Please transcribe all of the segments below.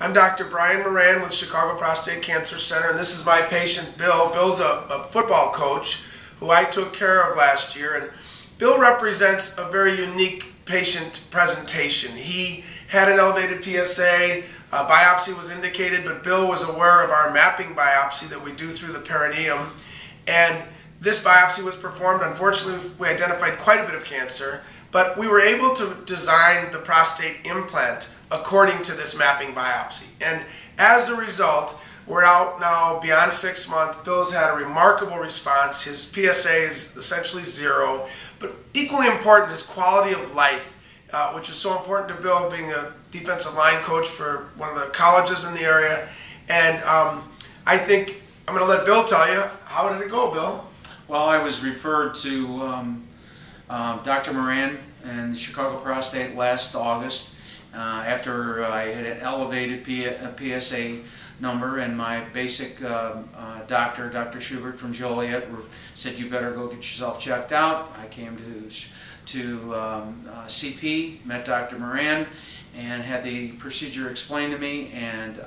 I'm Dr. Brian Moran with Chicago Prostate Cancer Center, and this is my patient, Bill. Bill's a football coach who I took care of last year, and Bill represents a very unique patient presentation. He had an elevated PSA, a biopsy was indicated, but Bill was aware of our mapping biopsy that we do through the perineum, and this biopsy was performed. Unfortunately, we identified quite a bit of cancer, but we were able to design the prostate implant according to this mapping biopsy. And as a result, we're out now beyond 6 months. Bill's had a remarkable response. His PSA is essentially 0, but equally important is quality of life, which is so important to Bill, being a defensive line coach for one of the colleges in the area. And I think I'm going to let Bill tell you, how did it go, Bill? Well, I was referred to Dr. Moran and Chicago Prostate last August after I had an elevated PSA number, and my basic doctor, Dr. Schubert from Joliet, said you better go get yourself checked out. I came to CP, met Dr. Moran, and had the procedure explained to me, and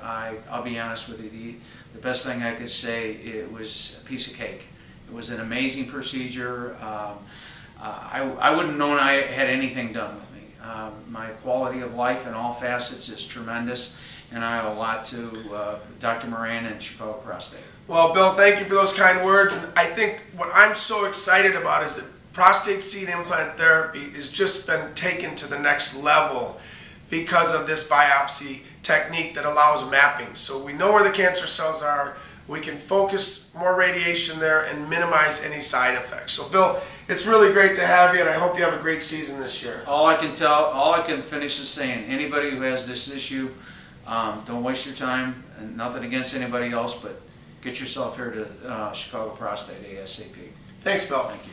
I'll be honest with you, the best thing I could say, it was a piece of cake. It was an amazing procedure. I wouldn't have known I had anything done with me. My quality of life in all facets is tremendous, and I owe a lot to Dr. Moran and Chicago Prostate. Well, Bill, thank you for those kind words. And I think what I'm so excited about is that prostate seed implant therapy has just been taken to the next level because of this biopsy technique that allows mapping. So we know where the cancer cells are. We can focus more radiation there and minimize any side effects. So Bill, it's really great to have you, and I hope you have a great season this year. All I can finish is saying, anybody who has this issue, don't waste your time, and nothing against anybody else, but get yourself here to Chicago Prostate ASAP. Thanks, Bill. Thank you.